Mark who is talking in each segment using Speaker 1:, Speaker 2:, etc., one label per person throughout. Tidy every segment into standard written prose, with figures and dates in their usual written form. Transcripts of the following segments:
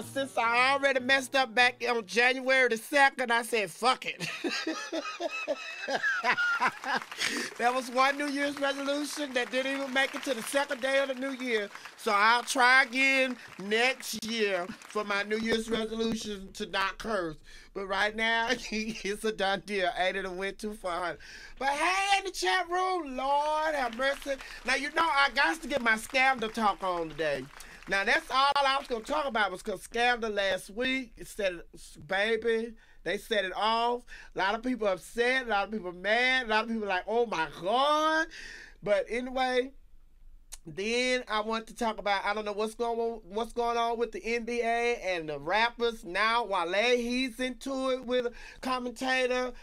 Speaker 1: But since I already messed up back on January the 2nd, I said, fuck it. That was one New Year's resolution that didn't even make it to the second day of the new year. So I'll try again next year for my New Year's resolution to not curse. But right now, it's a done deal. Ain't it went too far. But hey, in the chat room, Lord have mercy. Now, you know, I got to get my scandal talk on today. Now, that's all I was going to talk about was because scandal last week, it said, baby, they set it off. A lot of people upset. A lot of people mad. A lot of people like, oh, my God. But anyway, then I want to talk about, I don't know what's going on with the NBA and the rappers. Now, Wale, he's into it with a commentator.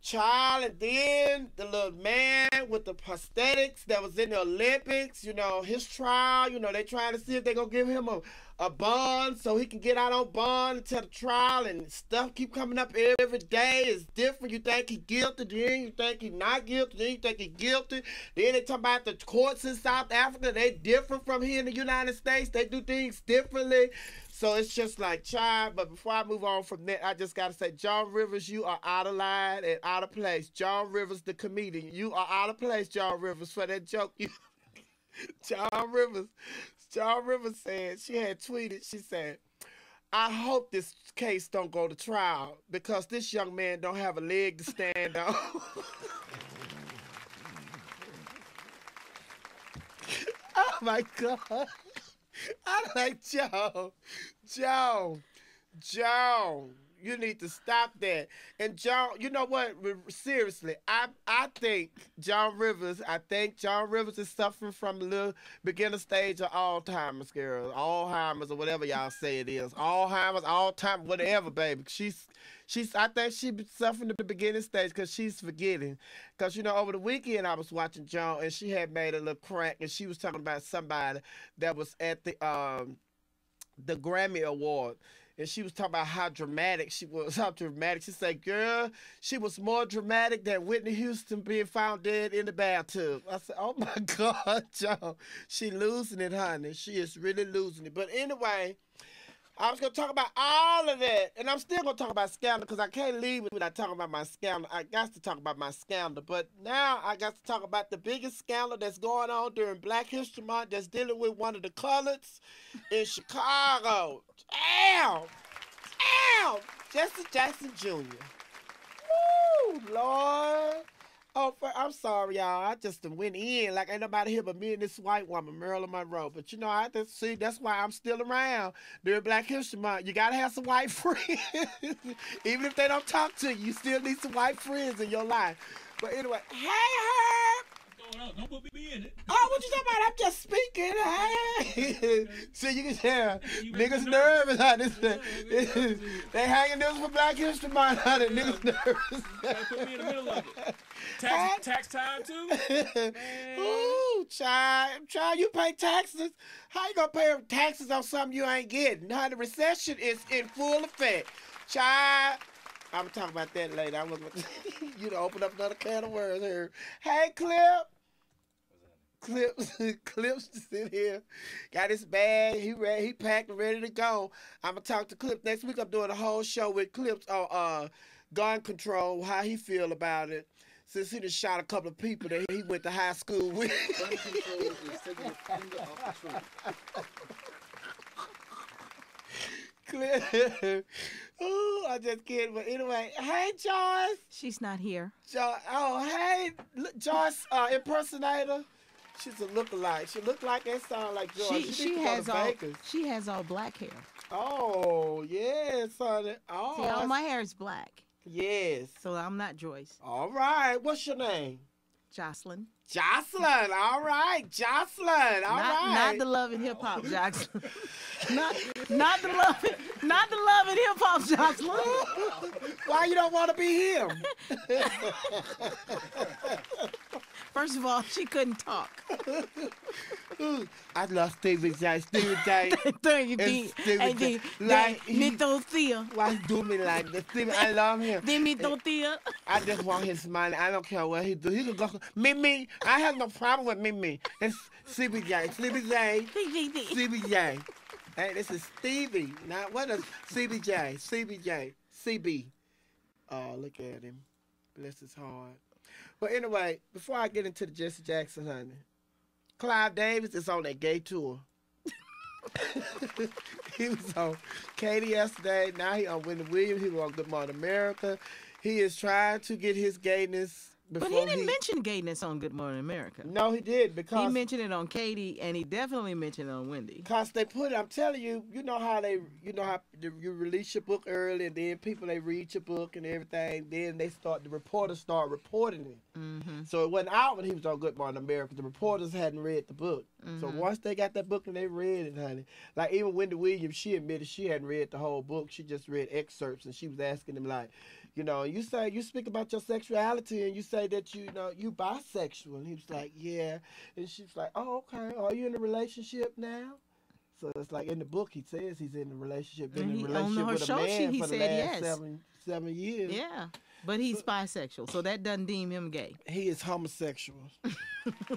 Speaker 1: Child, and then the little man with the prosthetics that was in the Olympics, you know, his trial, you know, they trying to see if they're going to give him a bond so he can get out on bond until the trial, and stuff keep coming up every day. It's different. You think he guilty, then you think he not guilty, then you think he guilty. Then they talk about the courts in South Africa. They different from here in the United States. They do things differently. So it's just like, child, but before I move on from that, I just got to say, John Rivers, you are out of line and out of place. John Rivers, the comedian, you are out of place, John Rivers, for that joke. John Rivers said, she had tweeted, she said, I hope this case don't go to trial because this young man don't have a leg to stand on. Oh, my God. I'm like, Joe, you need to stop that. And Joe, you know what? Seriously, I think John Rivers is suffering from the little beginner stage of Alzheimer's, girl. Alzheimer's or whatever y'all say it is. Alzheimer's, Alzheimer's, whatever, baby. I think she's suffering the beginning stage because she's forgetting. Because, you know, over the weekend I was watching John and she had made a little crack and she was talking about somebody that was at the Grammy Award. And she was talking about how dramatic she was. She said, girl, she was more dramatic than Whitney Houston being found dead in the bathtub. I said, oh, my God, John. She losing it, honey. She is really losing it. But anyway, I was going to talk about all of that, and I'm still going to talk about scandal because I can't leave without talking about my scandal. I got to talk about my scandal, but now I got to talk about the biggest scandal that's going on during Black History Month that's dealing with one of the colors in Chicago. Damn! Jesse Jackson Jr. Woo, Lord. Oh, I'm sorry, y'all. I just went in like ain't nobody here but me and this white woman, Marilyn Monroe. But you know, I just see that's why I'm still around during Black History Month. You gotta have some white friends, even if they don't talk to you. You still need some white friends in your life. But anyway, hey, Herb.
Speaker 2: Don't put me in it.
Speaker 1: Oh, what you talking about? I'm just speaking. Hey. See, you can tell niggas nervous. They hanging this for Black History Month. Niggas nervous.
Speaker 2: Gotta put me in the middle of it. Tax time too?
Speaker 1: Ooh, child, you pay taxes. How you gonna pay taxes on something you ain't getting? Now the recession is in full effect. Child, I'm gonna talk about that later. I'm gonna you to open up another can of worms here. Hey, Clips is in here. Got his bag. He packed and ready to go. I'm gonna talk to Clips next week. I'm doing a whole show with Clips on gun control, how he feel about it. Since he done shot a couple of people that he went to high school with. Gun control is taking the finger off the trigger. Ooh, I just kidding. But anyway, hey, Joyce.
Speaker 3: She's not here.
Speaker 1: Oh, hey, Joyce, impersonator. She's a lookalike. She look like and sound like Joyce.
Speaker 3: She has all black hair.
Speaker 1: Oh, yes, honey. Oh,
Speaker 3: see, all my hair is black.
Speaker 1: Yes.
Speaker 3: So I'm not Joyce.
Speaker 1: All right. What's your name?
Speaker 3: Jocelyn.
Speaker 1: Jocelyn. All right. Jocelyn. All right.
Speaker 3: Not the love and hip hop Jocelyn. not the love and hip hop Jocelyn.
Speaker 1: Why you don't want to be him?
Speaker 3: First of all, she couldn't talk.
Speaker 1: I love Stevie J. Stevie J.
Speaker 3: Thank you, Stevie J. Like me tia.
Speaker 1: Why do me like this? Stevie, I love him.
Speaker 3: Then me tia.
Speaker 1: I just want his money. I don't care what he do. He can go. Mimi. I have no problem with Mimi. It's Stevie J. Stevie J. Stevie J. Hey, this is Stevie. Now, what is CBJ? CBJ. CB. Oh, look at him. Bless his heart. But anyway, before I get into the Jesse Jackson, honey, Clive Davis is on that gay tour. He was on Katie yesterday. Now he on Wendy Williams. He was on Good Morning America. He is trying to get his gayness before
Speaker 3: But he didn't mention gayness on Good Morning America.
Speaker 1: No, he did because
Speaker 3: He mentioned it on Katie, and he definitely mentioned it on Wendy.
Speaker 1: Because they put it, I'm telling you, you know how you release your book early, and then people they read your book and everything. Then the reporters start reporting it.
Speaker 3: Mm-hmm.
Speaker 1: So it wasn't out when he was on Good Morning America. The reporters hadn't read the book.
Speaker 3: Mm-hmm.
Speaker 1: So once they got that book and they read it, honey, like even Wendy Williams, she admitted she hadn't read the whole book. She just read excerpts, and she was asking him like, you know, you speak about your sexuality, and you say that you bisexual, and he was like, yeah, and she was like, oh, okay, are you in a relationship now? So it's like in the book he says he's in a relationship, been in a relationship with a man for the last 7 years.
Speaker 3: Yeah, but he's bisexual, so that doesn't deem him gay.
Speaker 1: He is homosexual.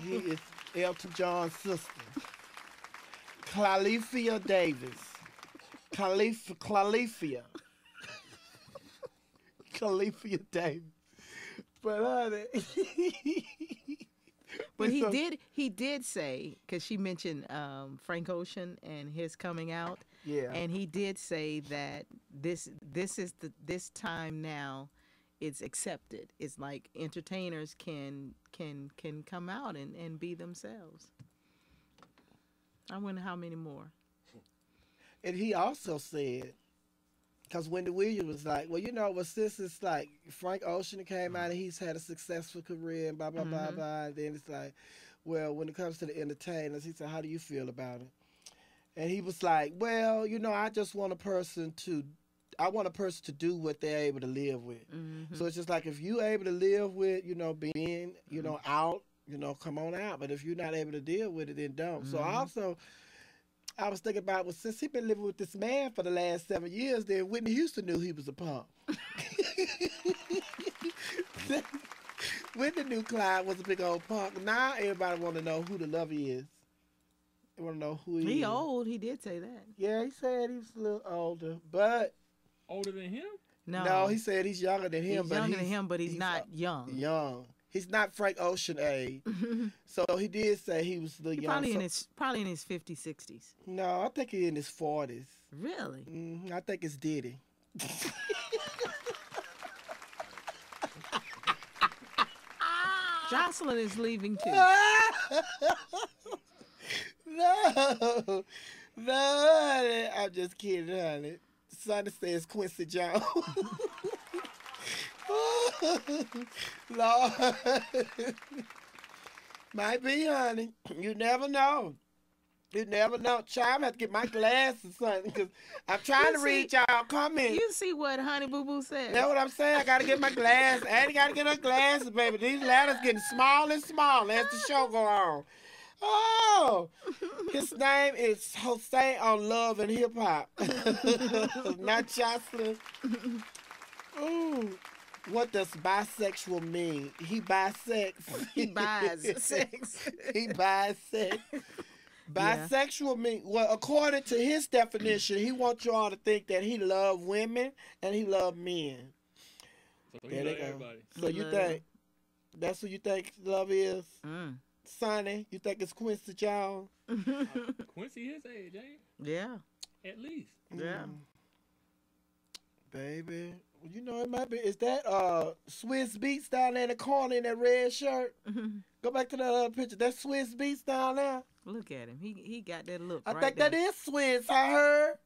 Speaker 1: He is Elton John's sister, Clive Davis. Clive Davis. But honey,
Speaker 3: but he did say, because she mentioned Frank Ocean and his coming out.
Speaker 1: Yeah.
Speaker 3: And he did say that this time now it's accepted. It's like entertainers can come out and be themselves. I wonder how many more.
Speaker 1: And he also said, because Wendy Williams was like, well, you know, since it's like Frank Ocean came out and he's had a successful career and blah, blah, blah, blah. And then it's like, well, when it comes to the entertainers, he said, how do you feel about it? And he was like, well, you know, I just want a person to do what they're able to live with. Mm-hmm. So it's just like, if you're able to live with, you know, being, you know, out, you know, come on out. But if you're not able to deal with it, then don't. Mm-hmm. So I was thinking about, well, since he's been living with this man for the last 7 years, then Whitney Houston knew he was a punk. Whitney knew Clyde was a big old punk. Now everybody want to know who the lover is. They want to know who he is.
Speaker 3: He old. He did say that.
Speaker 1: Yeah, he said he was a little older, but...
Speaker 2: Older than him?
Speaker 1: No, he said he's younger than him.
Speaker 3: But he's not young.
Speaker 1: Young. He's not Frank Ocean age. So he did say he was the young.
Speaker 3: Probably in his 50s, 60s.
Speaker 1: No, I think he's in his 40s.
Speaker 3: Really?
Speaker 1: Mm-hmm. I think it's Diddy.
Speaker 3: Jocelyn is leaving too.
Speaker 1: No, honey. I'm just kidding, honey. Sonny says Quincy Jones. Lord. Might be, honey. You never know. You never know. Child, I have to get my glasses, son, because I'm trying to read y'all comments.
Speaker 3: You see what Honey Boo Boo said?
Speaker 1: That's what I'm saying. I got to get my glasses. Annie got to get her glasses, baby. These letters getting small and small as the show go on. Oh, his name is Jose on Love and Hip Hop. Not Jocelyn. Ooh. What does bisexual mean? He bisex.
Speaker 3: He buys sex.
Speaker 1: He buys sex. Bisexual mean, well, according to his definition, he wants y'all to think that he love women and he love men.
Speaker 2: So there they go. Everybody.
Speaker 1: So you think that's what you think love is? Sonny, you think it's Quincy Jones?
Speaker 2: Quincy his age, ain't?
Speaker 3: Yeah.
Speaker 2: At least.
Speaker 3: Yeah.
Speaker 1: Baby. You know, it might be. Is that Swiss Beats down there in the corner in that red shirt? Go back to that other picture. That's Swiss Beats down there.
Speaker 3: Look at him. He got that look.
Speaker 1: I think that is Swiss. I heard.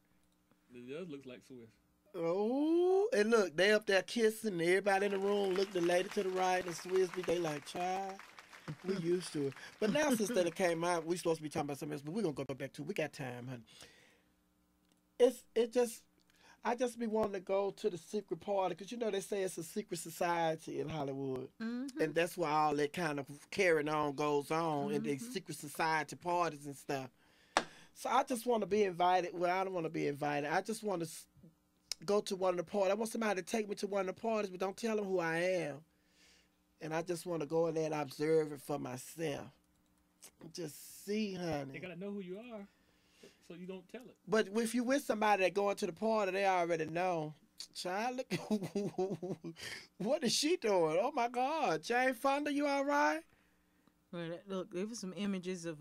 Speaker 2: It does look like Swiss.
Speaker 1: Oh, and look, they up there kissing. Everybody in the room. Look, the lady to the right and Swiss Beats. They like, child. We used to it. But now since that it came out, we supposed to be talking about something else. But we're gonna go back to it. We got time, honey. I just be wanting to go to the secret party because, you know, they say it's a secret society in Hollywood. And that's where all that kind of carrying on goes on in these secret society parties and stuff. So I just want to be invited. Well, I don't want to be invited. I just want to go to one of the parties. I want somebody to take me to one of the parties, but don't tell them who I am. And I just want to go in there and observe it for myself. Just see, honey.
Speaker 2: They got to know who you are. So you don't tell it.
Speaker 1: But if you with somebody that going to the party, they already know. Child, look, what is she doing? Oh my God, Jane Fonda, you all right?
Speaker 3: Well, look, there was some images of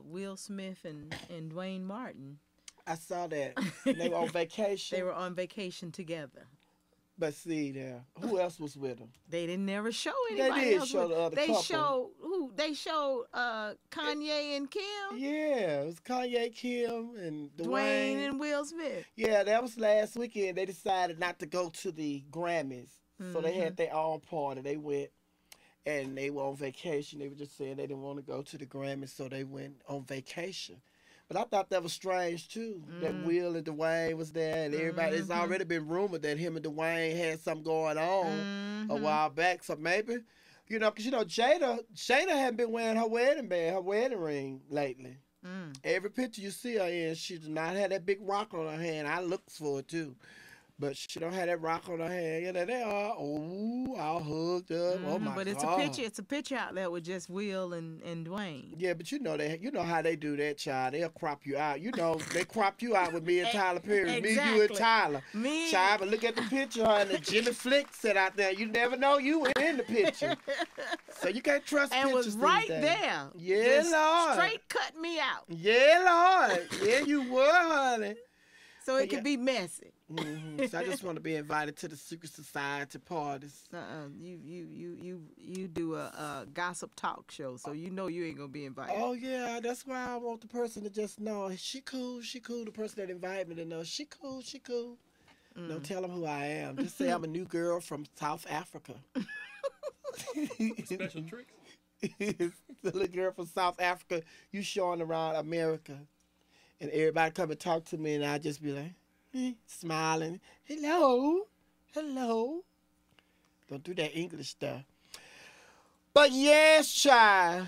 Speaker 3: Will Smith and Dwayne Martin.
Speaker 1: I saw that. They were on vacation.
Speaker 3: They were on vacation together.
Speaker 1: But see there, who else was with them?
Speaker 3: They didn't never show anybody
Speaker 1: They did
Speaker 3: else.
Speaker 1: show the other couple.
Speaker 3: Showed who? They showed Kanye and Kim.
Speaker 1: Yeah, it was Kanye, Kim, and
Speaker 3: Dwayne and Will Smith.
Speaker 1: Yeah, that was last weekend. They decided not to go to the Grammys, so they had their own party. They went, and they were on vacation. They were just saying they didn't want to go to the Grammys, so they went on vacation. But I thought that was strange too. That Will and Dwayne was there, and everybody. It's already been rumored that him and Dwayne had something going on a while back. So maybe, because Jada hadn't been wearing her wedding ring lately. Every picture you see her in, she does not have that big rock on her hand. I look for it too. But she don't have that rock on her hand. Yeah, they are. Oh, all hugged up. Oh my God.
Speaker 3: But it's a picture out there with just Will and Dwayne.
Speaker 1: Yeah, but you know how they do that, child. They'll crop you out. They cropped you out with me and Tyler Perry.
Speaker 3: Exactly.
Speaker 1: Me, you, and Tyler. Child, but look at the picture and the Jimmy Flick set out there. You never know you were in the picture. So you can't trust
Speaker 3: and
Speaker 1: pictures
Speaker 3: was right
Speaker 1: these days.
Speaker 3: there.
Speaker 1: Yeah,
Speaker 3: just
Speaker 1: Lord.
Speaker 3: Straight cut me out.
Speaker 1: Yeah, Lord. Yeah, you were, honey.
Speaker 3: So it could be messy.
Speaker 1: So I just want to be invited to the secret society parties.
Speaker 3: You do a gossip talk show, so you know you ain't gonna be invited.
Speaker 1: Oh yeah, that's why I want the person to just know she cool. The person that invited me to know she cool. Don't tell them who I am. Just say I'm a new girl from South Africa.
Speaker 2: Special tricks.
Speaker 1: The little girl from South Africa. You showing around America, and everybody come and talk to me, and I just be like. Smiling. Hello. Don't do that English stuff. But yes, child.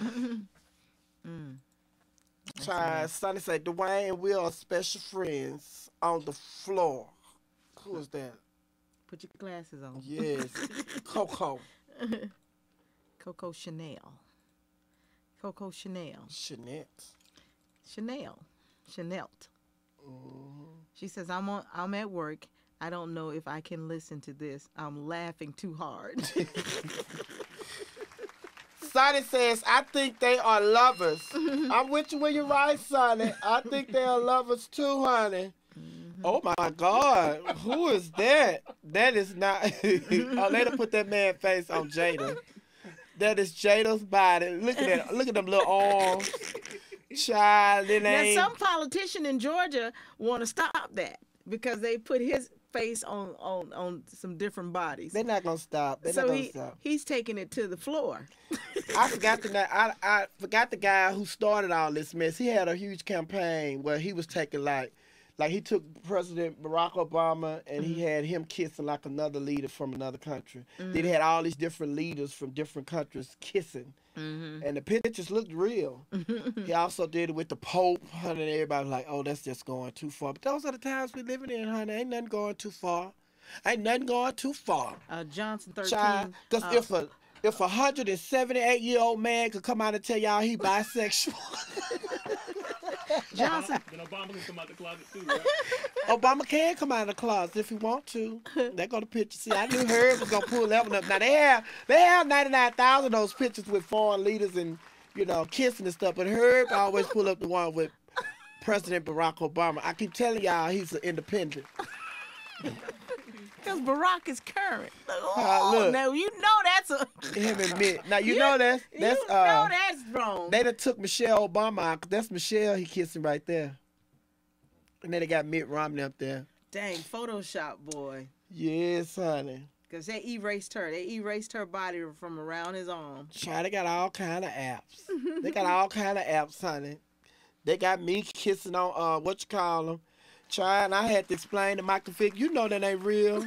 Speaker 1: Child, Sonny said Dwayne and Will are special friends on the floor. Who is that?
Speaker 3: Put your glasses on.
Speaker 1: Yes. Coco.
Speaker 3: Coco Chanel.
Speaker 1: Chanel.
Speaker 3: She says, I'm at work. I don't know if I can listen to this. I'm laughing too hard.
Speaker 1: Sonny says, I think they are lovers. I'm with you when you're right, Sonny. I think they are lovers too, honey. Oh my God. Who is that? That is not. Oh, let her put that man face on Jada. That is Jada's body. Look at that. Look at them little arms. Child, it ain't.
Speaker 3: Now, some politician in Georgia want to stop that because they put his face on some different bodies.
Speaker 1: They're not gonna stop.
Speaker 3: He's taking it to the floor.
Speaker 1: I forgot the guy who started all this mess. He had a huge campaign where he was taking like he took President Barack Obama and he had him kissing like another leader from another country. Then he had all these different leaders from different countries kissing. And the pictures looked real. He also did it with the Pope, honey, and everybody was like, oh, that's just going too far. But those are the times we living in, honey. Ain't nothing going too far.
Speaker 3: Johnson 13.
Speaker 1: Child, because if a 178-year-old man could come out and tell y'all he bisexual.
Speaker 3: Johnson.
Speaker 2: Then Obama can come out the closet too, right?
Speaker 1: Obama can come out of the closet if he want to. They go to pictures. See, I knew Herb was gonna pull that one up. Now they have 99,000 of those pictures with foreign leaders and kissing and stuff. But Herb always pull up the one with President Barack Obama. I keep telling y'all he's an independent.
Speaker 3: Because Barack is current.
Speaker 1: Look.
Speaker 3: Now you know that's a
Speaker 1: him and Mitt. Now you know that's
Speaker 3: wrong.
Speaker 1: They done took Michelle Obama out. That's Michelle he kissing right there. And then they got Mitt Romney up there.
Speaker 3: Dang, Photoshop boy.
Speaker 1: Yes, honey.
Speaker 3: Because they erased her. They erased her body from around his arm.
Speaker 1: Child, they got all kind of apps. Honey. They got me kissing on what you call them. Child, and I had to explain to Michael Vick, that ain't real.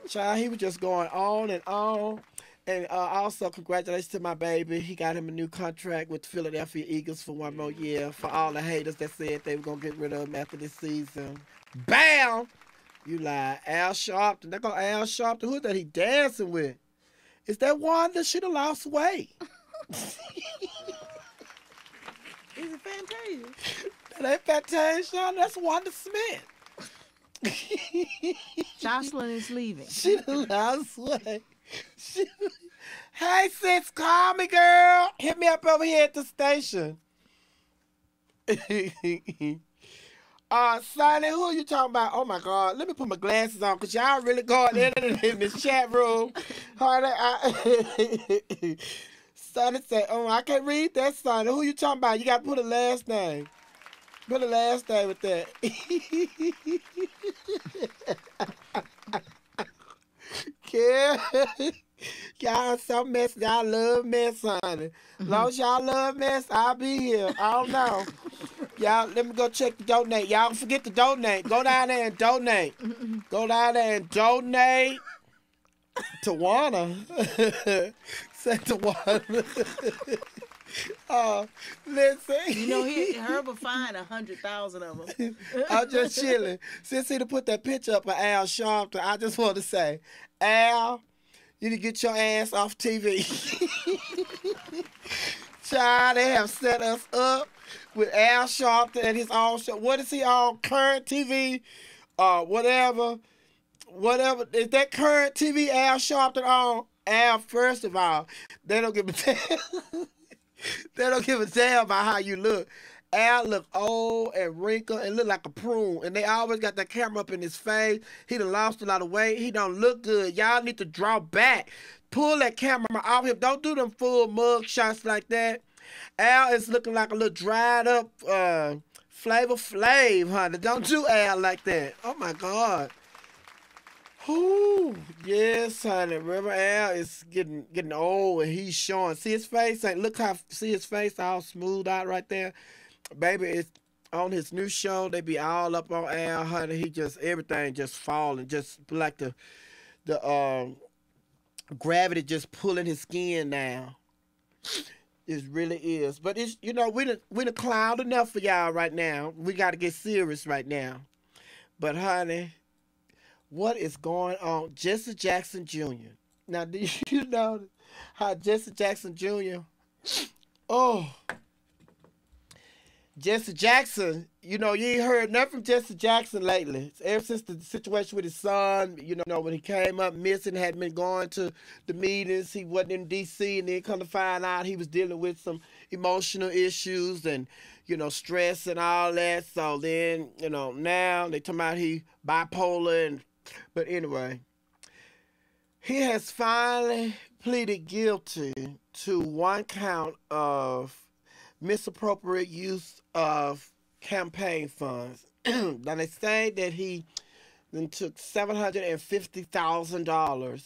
Speaker 1: Child, he was just going on and on. And also, congratulations to my baby. He got him a new contract with the Philadelphia Eagles for 1 more year. For all the haters that said they were going to get rid of him after this season. Bam! You lie. Al Sharpton. They're going to Al Sharpton. Who's that he dancing with? Is that one that should have lost weight?
Speaker 3: Is it Fantasia?
Speaker 1: That ain't Fantasia. That's Wanda Smith.
Speaker 3: Jocelyn is leaving.
Speaker 1: She the last one. Hey, sis, call me, girl. Hit me up over here at the station. Sonny, who are you talking about? Oh, my God. Let me put my glasses on, because y'all really going in this chat room. Honey, Sonny said, oh, I can't read that, Sonny. Who you talking about? You got to put a last name. Put a last name with that. Yeah. Y'all so mess. Y'all love mess, honey. As long as y'all love mess, I'll be here. I don't know. Y'all, let me go check the donate. Y'all don't forget to donate. Go down there and donate. Go down there and donate. Tawana. Say Tawana. Oh, listen.
Speaker 3: You know, Herb will find 100,000 of them.
Speaker 1: I'm just chilling. Since he to put that picture up of Al Sharpton, I just want to say, Al, you need to get your ass off TV. Child, they have set us up with Al Sharpton and his own show. What is he on? Current TV? Whatever. Whatever. Is that Current TV Al Sharpton on? Al, first of all, they don't give a damn. They don't give a damn about how you look. Al look old and wrinkled and look like a prune. And they always got that camera up in his face. He done lost a lot of weight. He don't look good. Y'all need to draw back. Pull that camera off him. Don't do them full mug shots like that. Al is looking like a little dried up Flavor Flav, honey. Don't do Al like that. Oh, my God. Ooh, yes, honey. Remember, Al is getting old and he's showing. See his face? Look how, see his face all smoothed out right there? Baby, it's on his new show. They be all up on Al, honey. He just, everything just falling. Just like the gravity just pulling his skin now. It really is. But it's, you know, we the clown enough for y'all right now. We got to get serious right now. But, honey, what is going on? Jesse Jackson Jr. Now, do you know how Jesse Jackson Jr. Oh, Jesse Jackson, you know, you ain't heard nothing from Jesse Jackson lately. Ever since the situation with his son, you know, when he came up missing, hadn't been going to the meetings, he wasn't in D.C., and then come to find out he was dealing with some emotional issues and, you know, stress and all that. So then, you know, now they talking about he bipolar. But anyway, he has finally pleaded guilty to one count of misappropriate use of campaign funds. Now they say that he then took $750,000,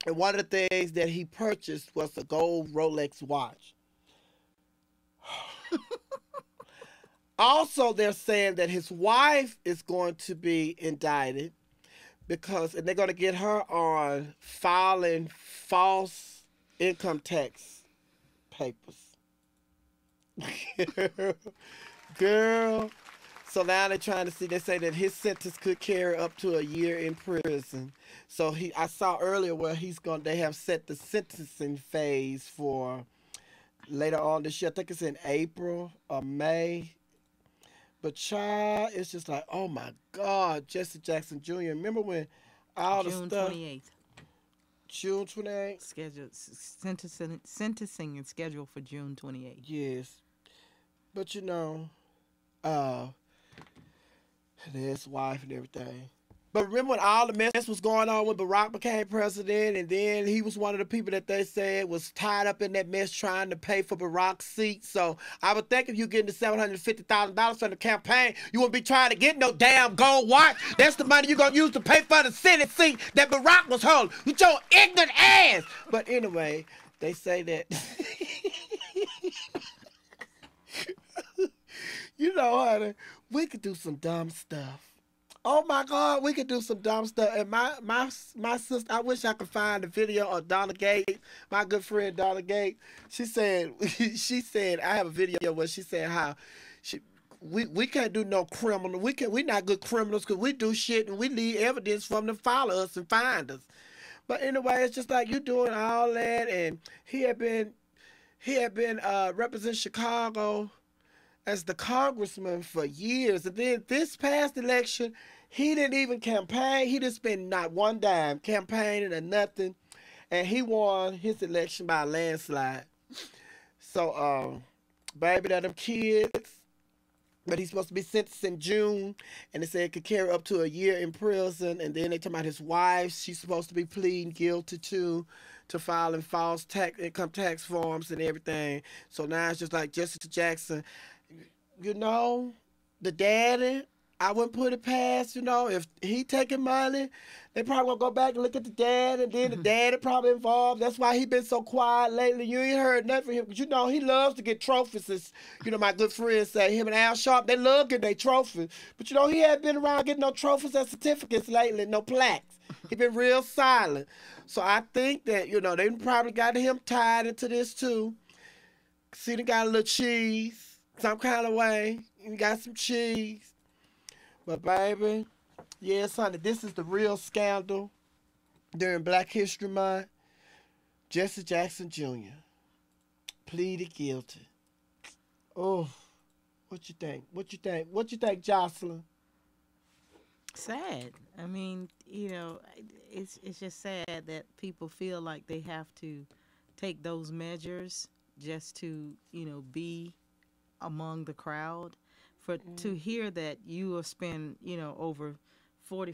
Speaker 1: and one of the things that he purchased was a gold Rolex watch. Also, they're saying that his wife is going to be indicted because, and they're going to get her on filing false income tax papers. Girl. So now they're trying to see, they say that his sentence could carry up to a year in prison. So I saw earlier where they have set the sentencing phase for later on this year. I think it's in April or May. But child, it's just like, oh my God, Jesse Jackson Jr. Remember when all the stuff? June 28th?
Speaker 3: Scheduled sentencing is scheduled for June 28th.
Speaker 1: Yes. But you know, his wife and everything. But remember when all the mess was going on when Barack became president, and then he was one of the people that they said was tied up in that mess trying to pay for Barack's seat. So I would think if you getting the $750,000 from the campaign, you wouldn't be trying to get no damn gold watch. That's the money you're going to use to pay for the Senate seat that Barack was holding. You your ignorant ass. But anyway, they say that... You know, honey, we could do some dumb stuff. Oh my God, we could do some dumb stuff. And my sister, I wish I could find the video of Donna Gates, my good friend Donna Gates. She said, I have a video where she said how we can't do no criminal. We not good criminals because we do shit and we leave evidence for them to follow us and find us. But anyway, it's just like you doing all that, and he had been representing Chicago as the congressman for years. And then this past election, he didn't even campaign. He didn't spend not one dime campaigning or nothing. And he won his election by a landslide. So, baby, that them kids, but he's supposed to be sentenced in June, and they said it could carry up to a year in prison. And then they talking about his wife. She's supposed to be pleading guilty to filing false income tax forms and everything. So now it's just like Jesse Jackson, you know, the daddy. I wouldn't put it past, you know, if he taking money, they probably gonna go back and look at the dad, and then the daddy probably involved. That's why he been so quiet lately. You ain't heard nothing from him, because you know he loves to get trophies. As, you know, my good friends say, him and Al Sharp, they love getting their trophies. But you know, he hadn't been around getting no trophies or certificates lately, no plaques. He been real silent. So I think that, you know, they probably got him tied into this too. See, they got a little cheese, some kind of way. He got some cheese. But baby, yes, honey, this is the real scandal during Black History Month. Jesse Jackson Jr. pleaded guilty. Oh, what you think? What you think? What you think, Jocelyn?
Speaker 3: Sad. I mean, you know, it's just sad that people feel like they have to take those measures just to, you know, be among the crowd. To hear that you will spend, you know, over near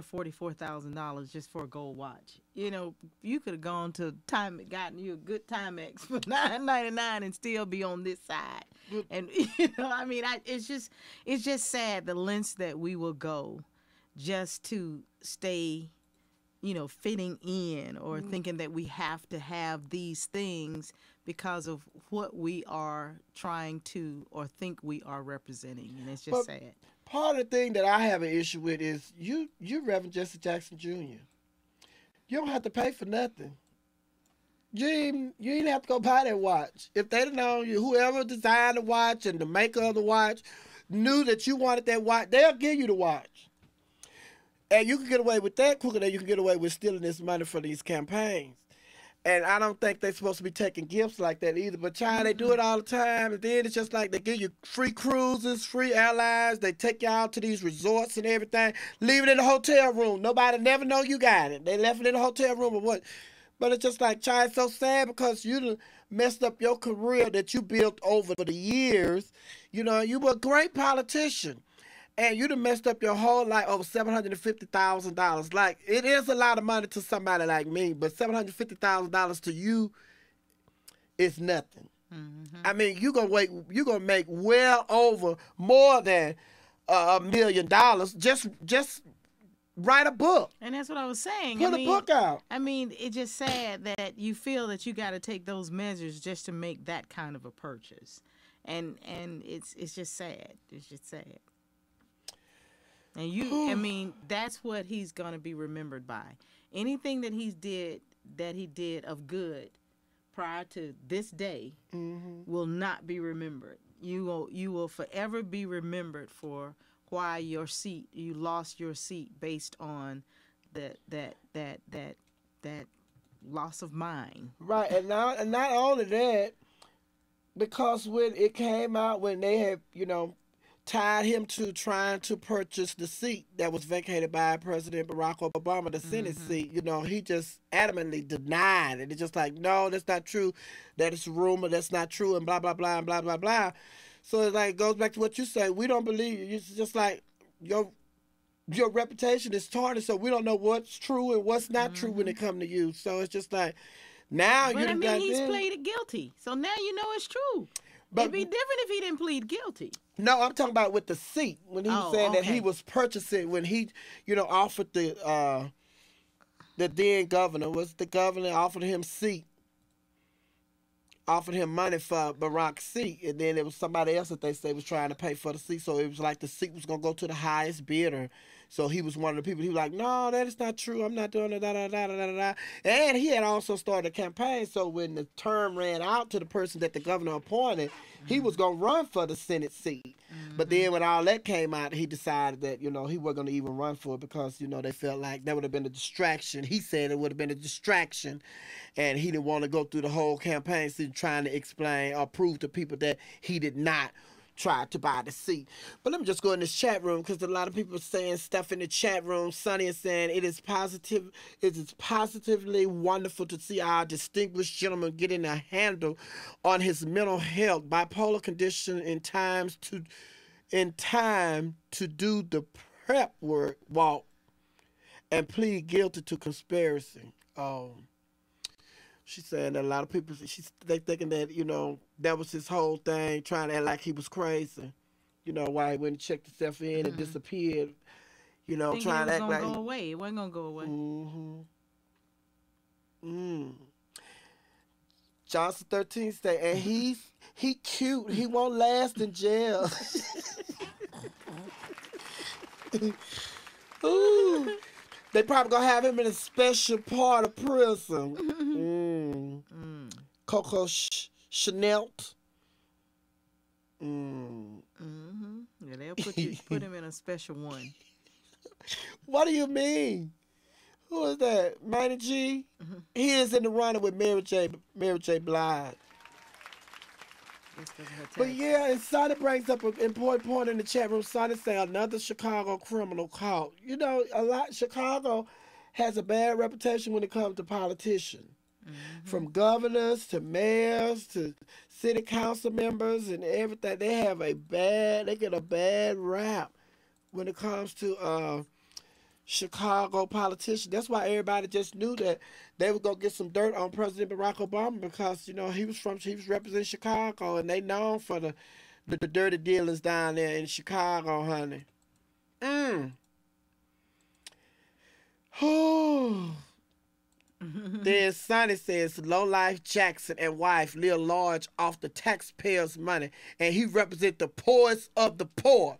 Speaker 3: $44,000 just for a gold watch. You know, you could have gone to gotten you a good Timex for $9.99 and still be on this side. And you know, I mean, it's just sad the lengths that we will go just to stay, you know, fitting in or thinking that we have to have these things because of what we are trying to or think we are representing. And it's just sad.
Speaker 1: Part of the thing that I have an issue with is you Reverend Jesse Jackson Jr. You don't have to pay for nothing. You didn't have to go buy that watch. If they'd have known you, whoever designed the watch and the maker of the watch knew that you wanted that watch, they'll give you the watch. And you can get away with that quicker than you can get away with stealing this money for these campaigns. And I don't think they're supposed to be taking gifts like that either. But child, they do it all the time. And then it's just like they give you free cruises, free airlines. They take you out to these resorts and everything. Leave it in the hotel room. Nobody never know you got it. They left it in the hotel room or what. But it's just like, child, it's so sad because you done messed up your career that you built over the years. You know, you were a great politician. And you done messed up your whole life over $750,000. Like, it is a lot of money to somebody like me, but $750,000 to you is nothing. Mm-hmm. I mean, you're gonna make well over more than $1 million. Just write a book.
Speaker 3: And that's what I was saying.
Speaker 1: Put a book out.
Speaker 3: I mean, it's just sad that you feel that you got to take those measures just to make that kind of a purchase, and it's just sad. It's just sad. And I mean, that's what he's gonna be remembered by. Anything that he did of good prior to this day will not be remembered. You will forever be remembered for why you lost your seat based on that loss of mind.
Speaker 1: Right, and not only that, because when it came out, when they had, you know, tied him to trying to purchase the seat that was vacated by President Barack Obama, the Senate seat, you know, he just adamantly denied it. It's just like, no, that's not true. That is a rumor. That's not true, and blah, blah, blah, and blah, blah, blah. So it's like, it goes back to what you say. We don't believe you. It's just like your reputation is tarnished, so we don't know what's true and what's not true when it comes to you. So it's just like, now
Speaker 3: but I mean, he's pleaded guilty, so now you know it's true. But it'd be different if he didn't plead guilty.
Speaker 1: No, I'm talking about with the seat, when he was saying that he was purchasing, when he, you know, offered the then governor, offered him money for Barack's seat, and then there was somebody else that they say was trying to pay for the seat, so it was like the seat was going to go to the highest bidder, So he was one of the people. He was like, no, that is not true. I'm not doing it. Da, da, da, da, da, da. And he had also started a campaign. So when the term ran out to the person that the governor appointed, he was going to run for the Senate seat. But then when all that came out, he decided that, he wasn't going to even run for it because, they felt like that would have been a distraction. He said it would have been a distraction. And he didn't want to go through the whole campaign trying to explain or prove to people that he did not tried to buy the seat. But let me just go in this chat room because a lot of people are saying stuff in the chat room. Sonny is saying it is positively wonderful to see our distinguished gentleman getting a handle on his mental health, bipolar condition in time to do the prep work walk and plead guilty to conspiracy. She's saying that a lot of people, they thinking that, that was his whole thing, trying to act like he was crazy. Why he went and checked himself in and disappeared. Trying to act like...
Speaker 3: Go away. It wasn't going to go away.
Speaker 1: Johnson 13 say, and he cute. He won't last in jail. Ooh. They probably gonna have him in a special part of prison. Coco Chanel.
Speaker 3: Yeah, they'll put him in a special one.
Speaker 1: What do you mean? Who is that? Manny G? He is in the running with Mary J. Blige. But yeah, and Sonny brings up an important point in the chat room. Sonny said another Chicago criminal caught. Chicago has a bad reputation when it comes to politicians. From governors to mayors to city council members and everything. They get a bad rap when it comes to Chicago politicians. That's why everybody just knew that they were gonna get some dirt on President Barack Obama because he was representing Chicago and they known for the dirty dealers down there in Chicago, honey. Then Sonny says low-life Jackson and wife live large off the taxpayers' money, and he represents the poorest of the poor.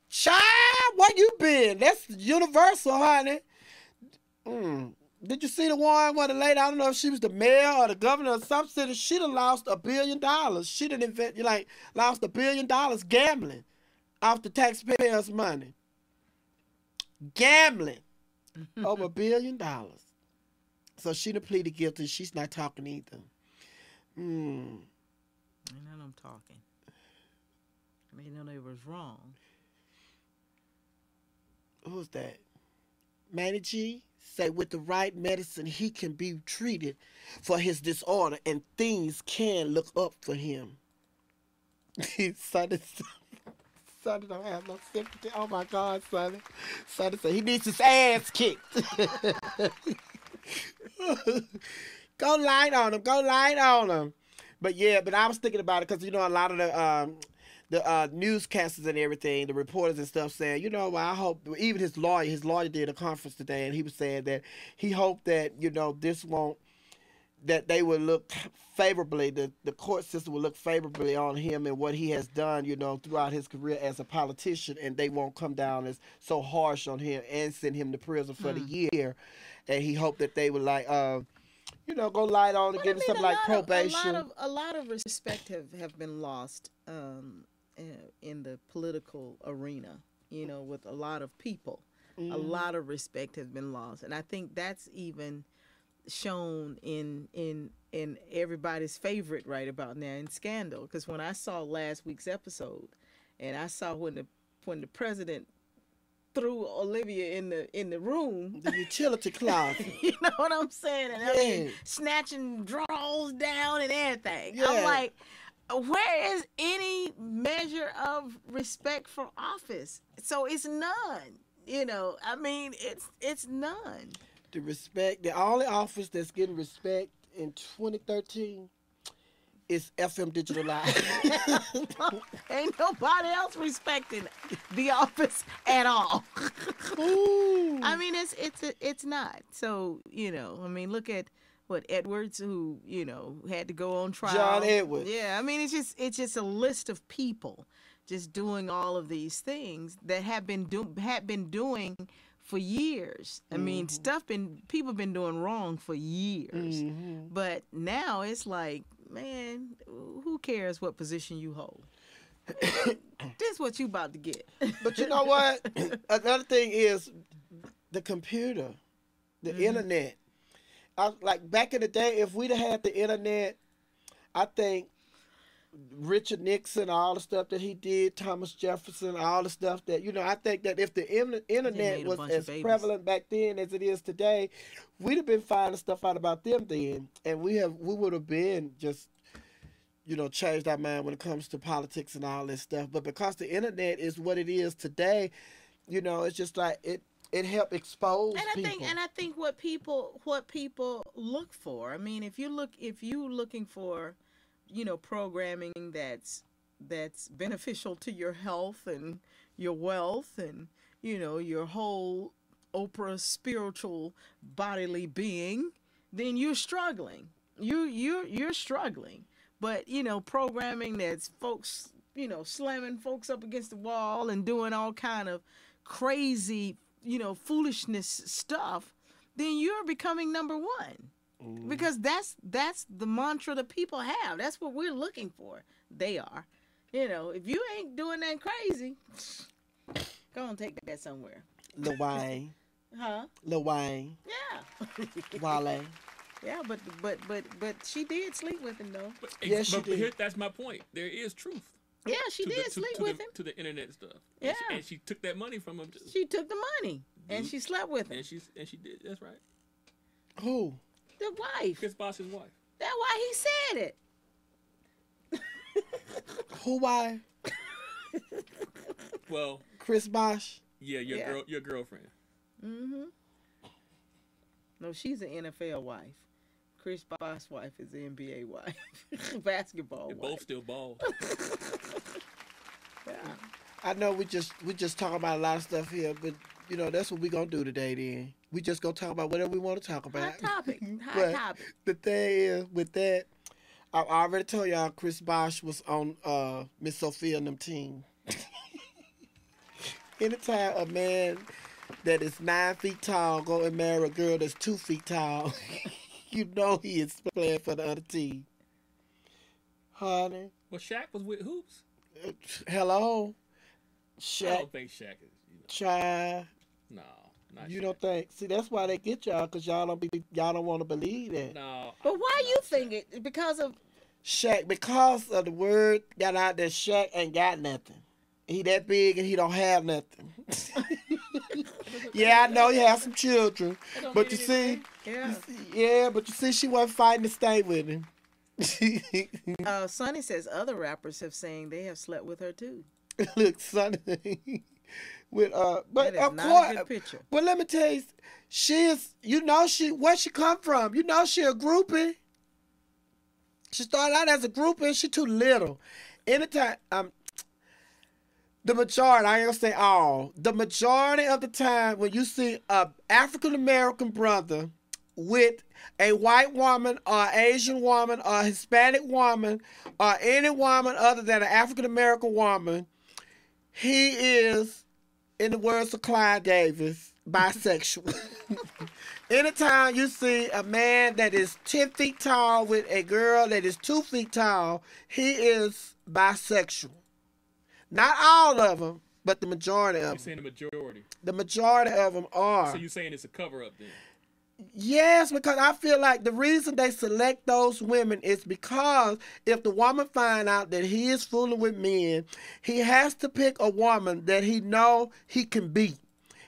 Speaker 1: Child, where you been? That's universal, honey. Did you see the one where the lady, I don't know if she was the mayor or the governor of some city, she done lost $1 billion. She done lost $1 billion gambling off the taxpayers' money. Gambling over $1 billion. So she done pleaded guilty. She's not talking either.
Speaker 3: Ain't none of them talking. They know they was wrong.
Speaker 1: Who's that? Manny G say with the right medicine he can be treated for his disorder and things can look up for him. Sonny don't have no sympathy. Oh my God, Sonny. Sonny say he needs his ass kicked. Go light on him. Go light on him. But I was thinking about it because a lot of the newscasters and everything, the reporters and stuff saying, I hope, even his lawyer did a conference today and he was saying that he hoped that, this won't, that they would look favorably, the court system will look favorably on him and what he has done, throughout his career as a politician, and they won't come down as so harsh on him and send him to prison for the year. And he hoped that they would go light on and give him something like probation.
Speaker 3: A lot of respect have been lost in the political arena, with a lot of people. A lot of respect has been lost. And I think that's even shown in everybody's favorite right about now in Scandal. Because when I saw last week's episode and I saw when the president threw Olivia in the room,
Speaker 1: the utility closet.
Speaker 3: You know what I'm saying? And I mean, snatching drawers down and everything. Yeah. I'm like, where is any measure of respect for office? So it's none. I mean, it's none.
Speaker 1: The only office that's getting respect in 2013 is FM Digital Live.
Speaker 3: Ain't nobody else respecting the office at all. I mean, it's not. So, I mean, look at what Edwards, who, had to go on trial.
Speaker 1: John Edwards.
Speaker 3: Yeah, I mean, it's just a list of people just doing all of these things that had been doing for years. I mean, people been doing wrong for years. But now it's like, man, who cares what position you hold? This is what you about to get.
Speaker 1: But you know what? Another thing is the computer, the internet. Like back in the day, if we'd have had the internet, I think Richard Nixon, all the stuff that he did, Thomas Jefferson, all the stuff that, I think that if the internet was as prevalent back then as it is today, we'd have been finding stuff out about them then. And we would have been just, changed our mind when it comes to politics and all this stuff. But because the internet is what it is today, it's just like it helped expose people.
Speaker 3: And I think what people look for. I mean, if you looking for, programming that's beneficial to your health and your wealth and your whole Oprah spiritual bodily being, then you're struggling. You're struggling. But programming that's folks, slamming folks up against the wall and doing all kind of crazy, foolishness stuff, then you're becoming number one. Because that's the mantra that people have. That's what we're looking for. They are. If you ain't doing that crazy, go on, take that somewhere.
Speaker 1: Lil Wayne.
Speaker 3: Huh?
Speaker 1: Lil Wayne.
Speaker 3: Yeah.
Speaker 1: Wale.
Speaker 3: Yeah, but she did sleep with him though.
Speaker 1: Yes, she did.
Speaker 2: Here, that's my point. There is truth.
Speaker 3: Yeah, she did sleep with him.
Speaker 2: To the internet stuff.
Speaker 3: Yeah.
Speaker 2: And she took that money from him.
Speaker 3: She took the money and she slept with him.
Speaker 2: And she did. That's right.
Speaker 1: Who?
Speaker 3: The wife.
Speaker 2: Chris Bosh's wife.
Speaker 3: That's why he said it.
Speaker 1: Who? Why?
Speaker 2: Well,
Speaker 1: Chris Bosh.
Speaker 2: Yeah, your girlfriend.
Speaker 3: No, she's an NFL wife. Chris Bosh's wife is the NBA wife. Basketball wife.
Speaker 2: Both still bald.
Speaker 3: Yeah.
Speaker 1: I know we just talk about a lot of stuff here, but that's what we're gonna do today then. We just gonna talk about whatever we want to talk about.
Speaker 3: Hot topic.
Speaker 1: But the thing is, with that, I already told y'all Chris Bosh was on Miss Sophia and them team. Anytime a man that is 9 feet tall go and marry a girl that's 2 feet tall, he is playing for the other team. Honey.
Speaker 2: Well, Shaq was with Hoops.
Speaker 1: Hello. Shaq.
Speaker 2: I don't think Shaq is.
Speaker 1: Child.
Speaker 2: No, not
Speaker 1: You
Speaker 2: Shaq.
Speaker 1: don't think? See, that's why they get y'all, because y'all don't want to believe that.
Speaker 2: No.
Speaker 3: But why you think it? Because of
Speaker 1: Shaq, because of the word got out that Shaq ain't got nothing. He that big and he don't have nothing. Yeah, I know he has some children, but you see, but you see, she wasn't fighting to stay with him.
Speaker 3: Sonny says other rappers have saying they have slept with her too.
Speaker 1: Look, Sonny, with but
Speaker 3: That is
Speaker 1: of
Speaker 3: not
Speaker 1: course,
Speaker 3: a good picture.
Speaker 1: but let me tell you, she is. Where she come from? She a groupie. She started out as a groupie and she too little. Anytime, the majority, I ain't gonna say all, the majority of the time when you see a African American brother with a white woman or Asian woman or Hispanic woman or any woman other than an African American woman, he is, in the words of Clive Davis, bisexual. Anytime you see a man that is 10 feet tall with a girl that is 2 feet tall, he is bisexual. Not all of them, but the majority of them.
Speaker 2: You're saying the majority.
Speaker 1: The majority of them are.
Speaker 2: So you're saying it's a cover-up then?
Speaker 1: Yes, because I feel like the reason they select those women is because if the woman find out that he is fooling with men, he has to pick a woman that he know he can beat.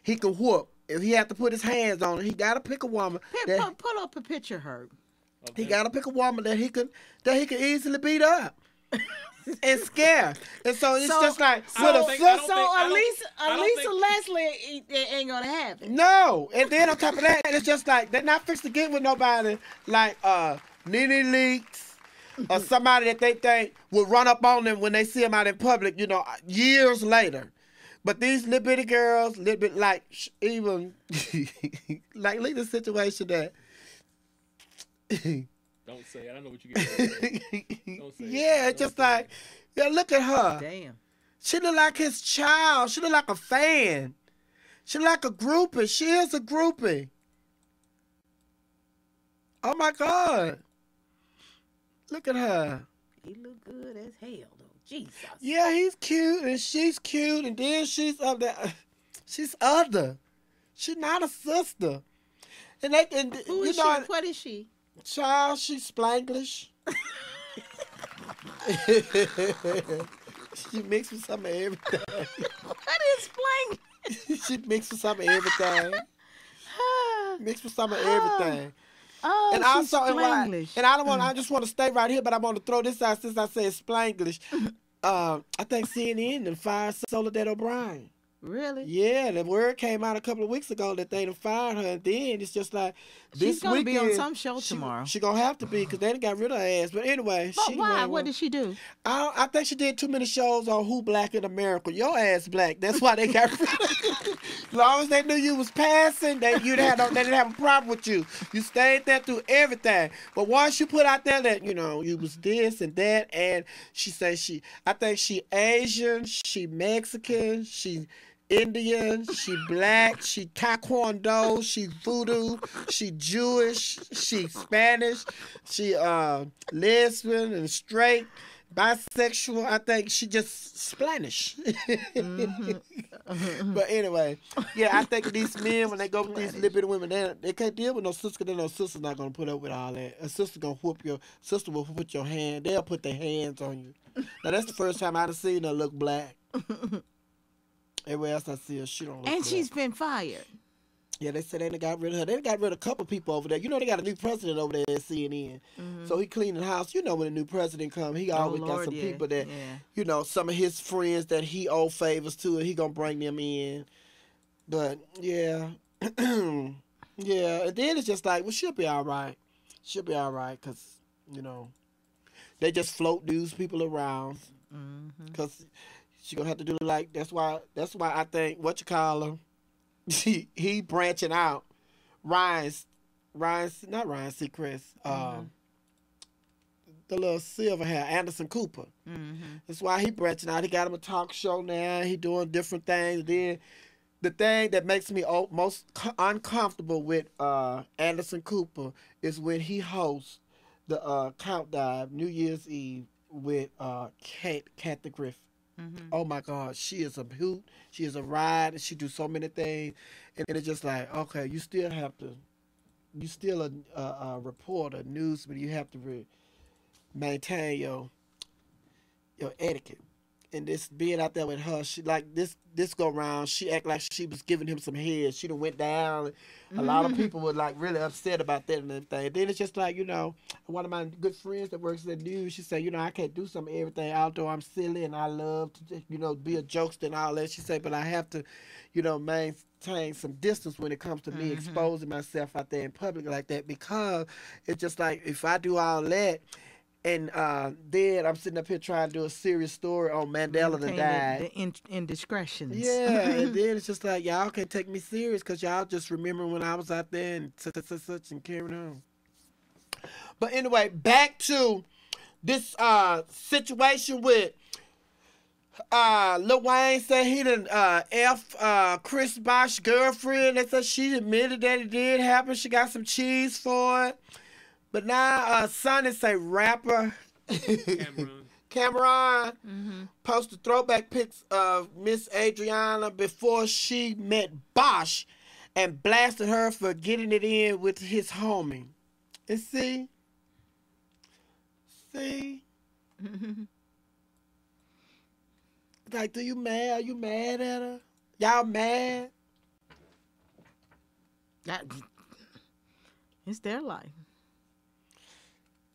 Speaker 1: He can whoop. If he has to put his hands on her, he got to pick a woman.
Speaker 3: Put up a picture, Herb.
Speaker 1: Okay. He got to pick a woman that he can easily beat up. And scare. And so it's just like
Speaker 3: Lisa Leslie ain't gonna happen.
Speaker 1: No. And then on top of that, it's just like they're not fixed to get with nobody like Nene Leakes or somebody that they think will run up on them when they see them out in public, years later. But these little bitty girls, little bit like even like look at the situation that
Speaker 2: Don't say it. I know what you get. Don't say
Speaker 1: yeah,
Speaker 2: it.
Speaker 1: it's just like, look at her.
Speaker 3: Damn.
Speaker 1: She look like his child. She look like a fan. She look like a groupie. She is a groupie. Oh my God. Look at her.
Speaker 3: He look good as hell though. Jesus.
Speaker 1: Yeah, he's cute and she's cute and then she's up there. She's other. She's not a sister. And they and
Speaker 3: Who
Speaker 1: you
Speaker 3: is
Speaker 1: know
Speaker 3: she? What is she?
Speaker 1: child, she's Spanglish. She mixed with some of everything.
Speaker 3: What is playing?
Speaker 1: She mixed with some of everything. Mixed with some of everything.
Speaker 3: Oh,
Speaker 1: And
Speaker 3: she's
Speaker 1: also,
Speaker 3: Spanglish.
Speaker 1: and I don't want. I just want to stay right here, but I want to throw this out since I said Spanglish. I think CNN and fired Soledad O'Brien.
Speaker 3: Really?
Speaker 1: Yeah, the word came out a couple of weeks ago that they done fired her, and then it's just like this
Speaker 3: She's gonna be on
Speaker 1: weekend,
Speaker 3: some show tomorrow.
Speaker 1: She gonna have to be because they done got rid of her ass. But anyway,
Speaker 3: But
Speaker 1: she
Speaker 3: why?
Speaker 1: went
Speaker 3: What did she do?
Speaker 1: I think she did too many shows on Who Black in America. Your ass black. That's why they got rid of you. As long as they knew you was passing, they didn't have a problem with you. You stayed there through everything. But once you put out there that, you know, you was this and that, and she said I think she Asian, she Mexican, she Indian, she black, she taekwondo, she voodoo, she Jewish, she Spanish, she lesbian and straight, bisexual. I think she just Spanish. But anyway, yeah, I think these men when they go with these little bit of women, they can't deal with no sister. Then no sister's not gonna put up with all that. A sister gonna sister will put your hand. They'll put their hands on you. Now that's the first time I've seen her look black. Everywhere else I see her, she don't look
Speaker 3: And
Speaker 1: black.
Speaker 3: she's been fired.
Speaker 1: Yeah, they said they done got rid of her. They done got rid of a couple people over there. You know, they got a new president over there at CNN. So he cleaning the house. You know, when a new president come, he always got
Speaker 3: Lord,
Speaker 1: some
Speaker 3: yeah,
Speaker 1: people that,
Speaker 3: yeah.
Speaker 1: you know, some of his friends that he owe favors to, and he gonna bring them in. But yeah, yeah. And then it's just like, well, she'll be all right. She'll be all right, cause you know, they just float news people around, cause she gonna have to do like that's why I think what you call her. He branching out. Ryan's not Ryan Seacrest. The little silver hair, Anderson Cooper. That's why he branching out. He got him a talk show now. He doing different things. Then the thing that makes me most uncomfortable with Anderson Cooper is when he hosts the countdown New Year's Eve with Kathy Griffin. Oh my God, she is a hoot. She is a ride, and she do so many things. And it's just like, okay, you still a reporter, newsman. You have to maintain your etiquette. And this being out there with her, she like this go round. She act like she was giving him some head. She done went down. A lot of people were like really upset about that and everything. Then it's just like, you know, one of my good friends that works at the news, she said, you know, I can't do some of everything outdoor. I'm silly and I love to, you know, be a jokester and all that. She said, but I have to, you know, maintain some distance when it comes to me exposing myself out there in public like that, because it's just like if I do all that. And then I'm sitting up here trying to do a serious story on Mandela that died.
Speaker 3: The indiscretions.
Speaker 1: Yeah, and then it's just like, y'all can't take me serious because y'all just remember when I was out there and such and carrying on. But anyway, back to this situation with Lil Wayne said he done F Chris Bosh's girlfriend. They said she admitted that it did happen. She got some cheese for it. But now, Sonny say rapper Cameron posted throwback pics of Miss Adriana before she met Bosh and blasted her for getting it in with his homie. And see? Like, are you mad at her? Y'all mad?
Speaker 3: It's their life.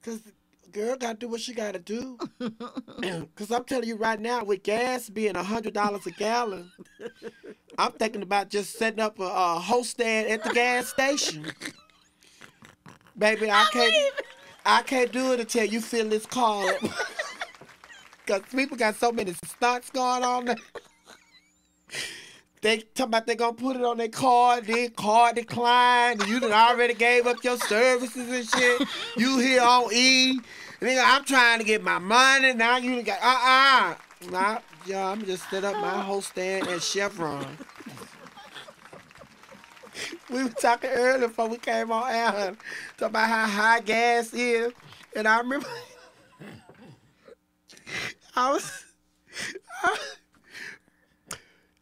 Speaker 1: Because the girl got to do what she got to do. Because I'm telling you right now, with gas being $100 a gallon, I'm thinking about just setting up a host stand at the gas station. Baby, I can't do it until you fill this car up. Because people got so many stunts going on there. They talking about they gonna put it on their card, then card decline, and you done already gave up your services and shit. You here on E. Nigga, I'm trying to get my money, now you got, I'm just set up my whole stand at Chevron. We were talking earlier before we came on air, talking about how high gas is. And I remember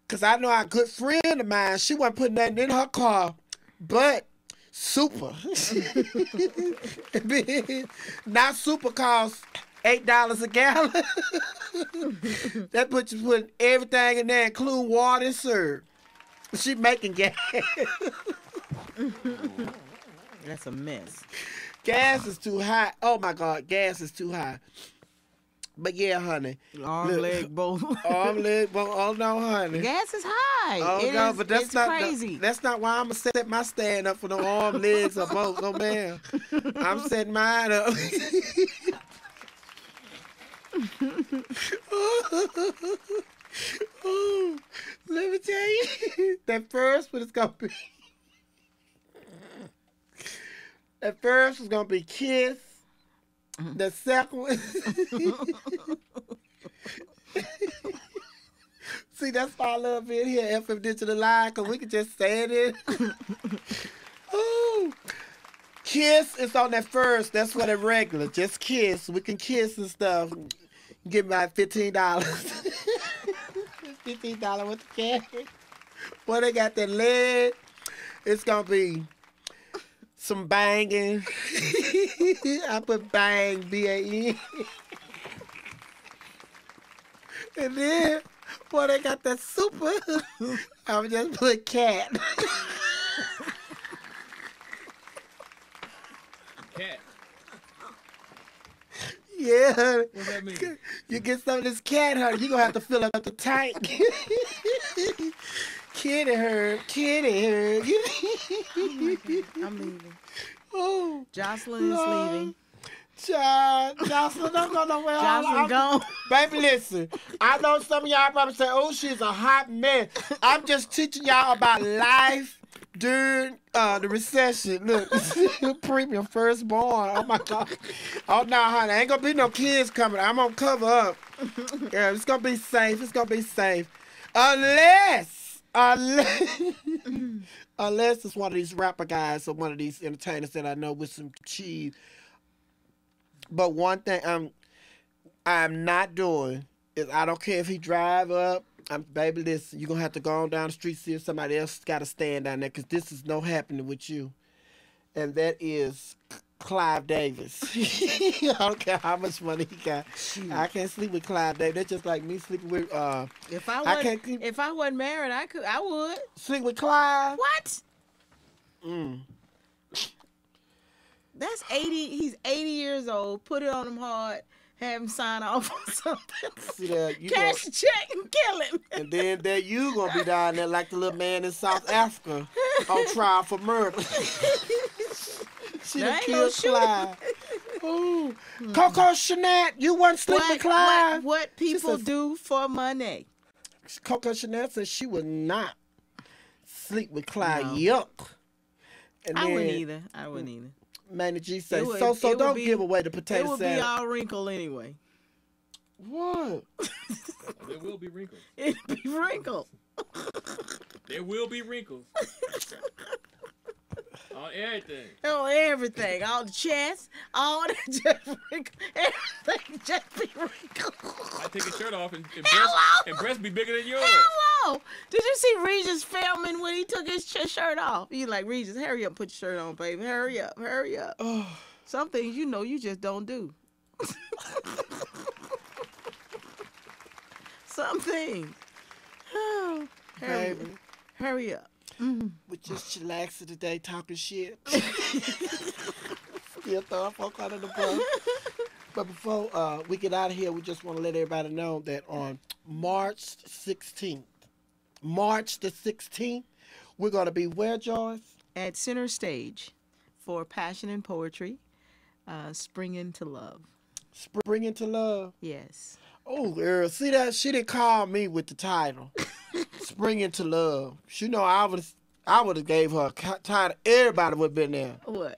Speaker 1: because I know a good friend of mine, she wasn't putting nothing in her car but super. Now super costs $8 a gallon. That puts you putting everything in there, including water and syrup. She making gas.
Speaker 3: That's a mess.
Speaker 1: Gas is too high. Oh my God, gas is too high. But yeah, honey.
Speaker 3: Arm, leg, both.
Speaker 1: Arm, leg, both. Oh no, honey.
Speaker 3: Gas is high.
Speaker 1: Oh no, but that's
Speaker 3: it's
Speaker 1: not
Speaker 3: crazy.
Speaker 1: that's not why I'm gonna set my stand up for the arm, legs, or both. No man. I'm setting mine up. Oh, let me tell you, that first one is gonna be. That first was gonna be Kiss. The second one. See, that's why I love being here at FM Digital Live, because we can just say it. Ooh. Kiss is on that first. That's what a regular. Just Kiss. We can kiss and stuff. Give me like $15. $15 with the cash. Boy, they got that leg. It's gonna be some banging. I put bang, B-A-N. And then, boy, they got that super. I would just put cat.
Speaker 2: Cat.
Speaker 1: Yeah.
Speaker 2: What that mean?
Speaker 1: You get some of this cat, honey, you're going to have to fill up the tank. Kitty her.
Speaker 3: I'm leaving.
Speaker 1: Oh,
Speaker 3: Jocelyn is leaving.
Speaker 1: Jocelyn, don't go nowhere.
Speaker 3: Jocelyn gone.
Speaker 1: Baby, listen. I know some of y'all probably say, oh, she's a hot mess. I'm just teaching y'all about life during the recession. Look, premium firstborn. Oh, my God. Oh, no, honey. Ain't going to be no kids coming. I'm going to cover up. Yeah, it's going to be safe. It's going to be safe. Unless it's one of these rapper guys or one of these entertainers that I know with some cheese. But one thing I'm not doing is I don't care if he drive up. Baby, listen, you're going to have to go on down the street, see if somebody else got to stand down there, because this is no happening with you. And that is Clive Davis. I don't care how much money he got. I can't sleep with Clive Davis. That's just like me sleeping with
Speaker 3: If I wasn't married, I would.
Speaker 1: Sleep with Clive?
Speaker 3: What? That's 80. He's 80 years old. Put it on him hard. Have him sign off on something. See that? Cash the check and kill him.
Speaker 1: And then there you gonna be down there like the little man in South Africa on trial for murder. She done killed Clive. Ooh. Coco Chanel, you wasn't sleeping with Clive.
Speaker 3: What people do for money.
Speaker 1: Coco Chanel said she would not sleep with Clive.
Speaker 3: No.
Speaker 1: Yuck. And
Speaker 3: I wouldn't either.
Speaker 1: Manny G said, so don't give away the potato salad.
Speaker 3: It would be all wrinkled anyway.
Speaker 1: What?
Speaker 2: There will be wrinkles.
Speaker 3: It'd be wrinkled.
Speaker 2: There will be wrinkles. On everything.
Speaker 3: On everything. All the chest, all that just wrinkled. Everything just be wrinkled.
Speaker 2: I take his shirt off and
Speaker 3: Hello?
Speaker 2: breast be bigger than yours.
Speaker 3: Hello. Did you see Regis filming when he took his shirt off? You like, Regis, hurry up, put your shirt on, baby. Hurry up.
Speaker 1: Oh.
Speaker 3: Some things you just don't do. Some things. Oh,
Speaker 1: Baby.
Speaker 3: Hurry up.
Speaker 1: We just chillaxing today talking shit. Still throwing folk under the bus. But before we get out of here, we just want to let everybody know that on March the 16th, we're going to be where, Joyce?
Speaker 3: At Center Stage for Passion and Poetry, Spring into Love.
Speaker 1: Spring into Love?
Speaker 3: Yes.
Speaker 1: Oh, girl, see that? She didn't call me with the title. Spring into Love. She know I would have gave her a title. Everybody would have been there.
Speaker 3: What?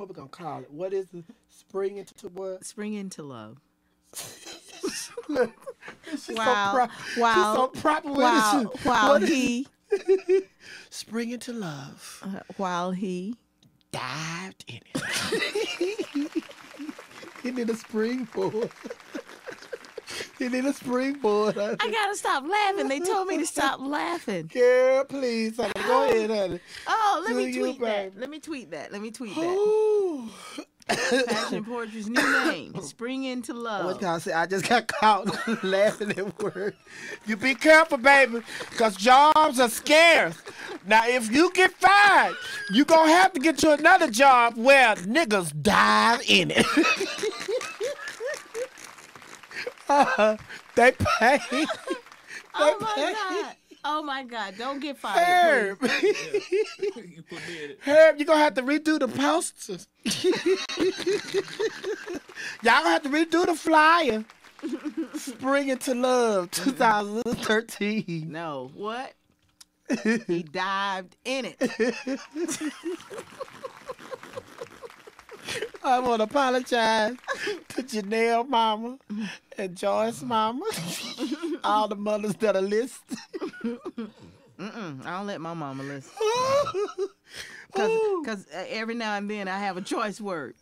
Speaker 1: What we gonna call it? What is it? Spring into what?
Speaker 3: Spring into love.
Speaker 1: Look, she's
Speaker 3: Wow. Wow.
Speaker 1: She's so proper with
Speaker 3: While
Speaker 1: it.
Speaker 3: while
Speaker 1: What is
Speaker 3: he
Speaker 1: Spring into love.
Speaker 3: while he
Speaker 1: Dived in it. He did a springboard. He did a springboard.
Speaker 3: I gotta stop laughing. They told me to stop laughing.
Speaker 1: Girl, please, honey. Go ahead, honey.
Speaker 3: Oh, let
Speaker 1: Do
Speaker 3: me
Speaker 1: you,
Speaker 3: tweet that.
Speaker 1: baby?
Speaker 3: Let me tweet that. Let me tweet that.
Speaker 1: Ooh.
Speaker 3: Passion Poetry's new name, Spring Into
Speaker 1: What
Speaker 3: Love.
Speaker 1: can I say? I just got caught laughing at work. You be careful, baby, because jobs are scarce. Now, if you get fired, you going to have to get you another job where niggas dive in it. They pay.
Speaker 3: Oh my God. Oh my God. Don't get fired.
Speaker 1: Herb.
Speaker 2: You put me in it.
Speaker 1: Herb, you're going to have to redo the posters. Y'all going to have to redo the flyer. Spring Into Love 2013.
Speaker 3: No. What? He dived in it.
Speaker 1: I want to apologize to Janelle mama and Joyce mama, all the mothers that are listening.
Speaker 3: I don't let my mama listen. Because every now and then I have a choice word.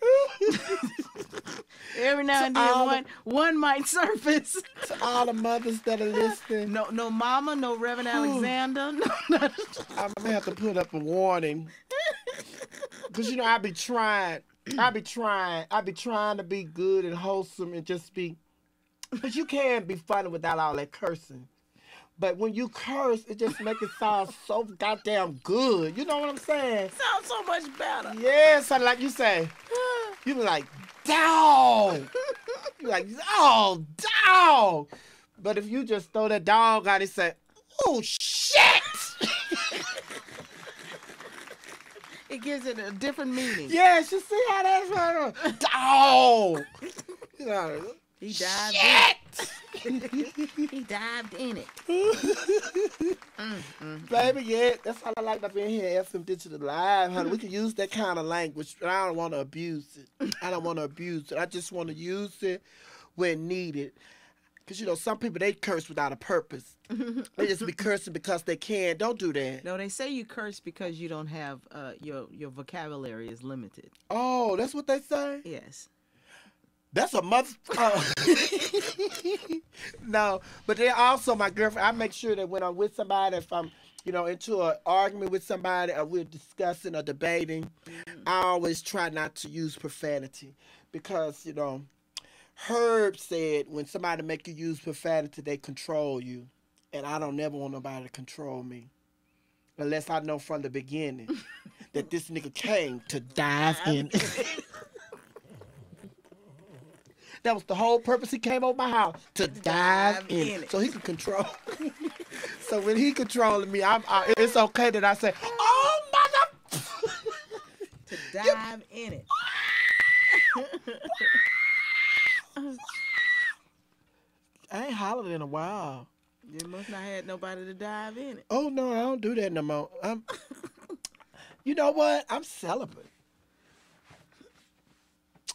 Speaker 3: Every now and then one might surface.
Speaker 1: To all the mothers that are listening,
Speaker 3: No mama, no Reverend Alexander. No,
Speaker 1: I'm going to have to put up a warning. Because, I be trying to be good and wholesome and just be, but you can't be funny without all that cursing. But when you curse, it just makes it sound so goddamn good. You know what I'm saying?
Speaker 3: sounds so much better.
Speaker 1: Yeah, so like you say, you be like, dog. You like, oh, dog. But if you just throw that dog out and say, oh, shit.
Speaker 3: It gives it a different meaning.
Speaker 1: Yes, you see how that's right? Dog. You know,
Speaker 3: He dived
Speaker 1: shit.
Speaker 3: in it. He dived in it.
Speaker 1: Baby, yeah, that's all I like about being here at FM Digital Live, honey. We can use that kind of language, but I don't want to abuse it. I don't want to abuse it. I just want to use it when needed. Because, some people, they curse without a purpose. They just be cursing because they can. Don't do that.
Speaker 3: No, they say you curse because you don't have, your vocabulary is limited.
Speaker 1: Oh, that's what they say?
Speaker 3: Yes.
Speaker 1: That's a mother. No, but then also my girlfriend, I make sure that when I'm with somebody, if I'm, into an argument with somebody or we're discussing or debating, I always try not to use profanity because, Herb said when somebody make you use profanity, they control you. And I don't never want nobody to control me. Unless I know from the beginning that this nigga came to dive in. That was the whole purpose he came over my house, to dive in it. So he could control me. So when he controlling me, it's okay that I say, oh, mother.
Speaker 3: To dive in it.
Speaker 1: I ain't hollered in a while.
Speaker 3: You must not had nobody to dive in it.
Speaker 1: Oh, no, I don't do that no more. You know what? I'm celibate.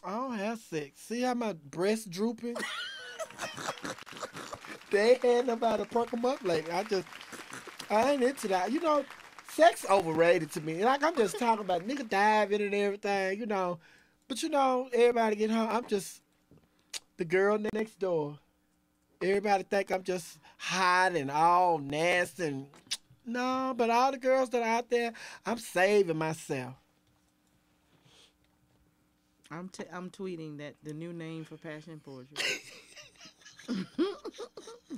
Speaker 1: I don't have sex. See how my breasts drooping? They ain't had nobody to perk them up lately. I ain't into that. Sex overrated to me. Like, I'm just talking about nigga diving and everything, But, everybody get home. I'm just the girl next door. Everybody think I'm just hot and all nasty. And, no, but all the girls that are out there, I'm saving myself.
Speaker 3: I'm tweeting that the new name for Passion Poetry.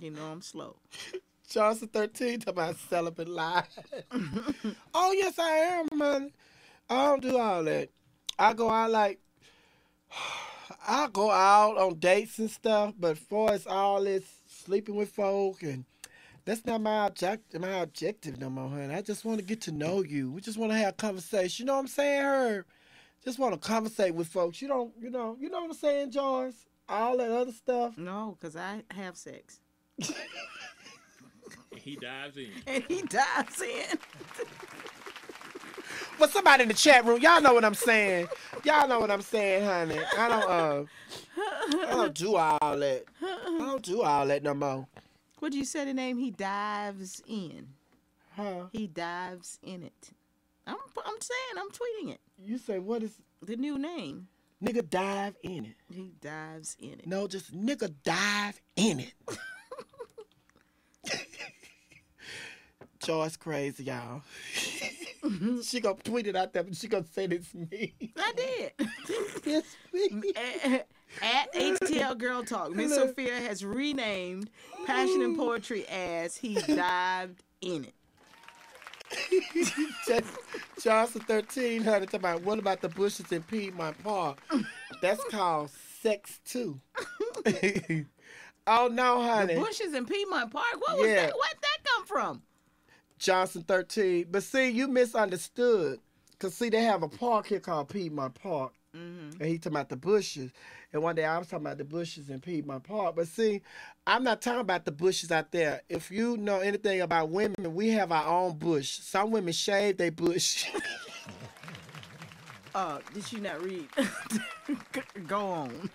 Speaker 3: I'm slow.
Speaker 1: Johnson 13 talking about celibate live. Oh, yes, I am, man. I don't do all that. I go out on dates and stuff, but as far as all this sleeping with folk, and that's not my objective no more, honey. I just want to get to know you. We just want to have a conversation. You know what I'm saying, Herb? Just want to conversate with folks. You know what I'm saying, Joyce? All that other stuff.
Speaker 3: No, because I have sex.
Speaker 2: And he dives in.
Speaker 3: And he dives in.
Speaker 1: Well, somebody in the chat room, y'all know what I'm saying. Y'all know what I'm saying, honey. I don't do all that. I don't do all that no more.
Speaker 3: What did you say the name? He dives in.
Speaker 1: Huh?
Speaker 3: He dives in it. I'm saying, I'm tweeting it.
Speaker 1: You say what is
Speaker 3: The new name.
Speaker 1: nigga dive in it?
Speaker 3: He dives in it.
Speaker 1: No, just nigga dive in it. Joy's crazy, y'all. She gonna tweet it out there, but she gonna say this me.
Speaker 3: I did.
Speaker 1: It's me.
Speaker 3: At ATL Girl Talk, Miss
Speaker 1: Hello.
Speaker 3: Sophia has renamed Passion and Poetry as He Dived in It.
Speaker 1: Johnson 1300 talking about what about the bushes in Piedmont Park? That's called sex too. Oh no, honey.
Speaker 3: The bushes in Piedmont Park? What was
Speaker 1: Yeah.
Speaker 3: that? Where'd that come from?
Speaker 1: Johnson 13. But see, you misunderstood. Cause see, they have a park here called Piedmont Park.
Speaker 3: Mm-hmm.
Speaker 1: And he talking about the bushes. And one day I was talking about the bushes in Piedmont Park. But see, I'm not talking about the bushes out there. If you know anything about women, we have our own bush. Some women shave their bush.
Speaker 3: Did you not read? Go on.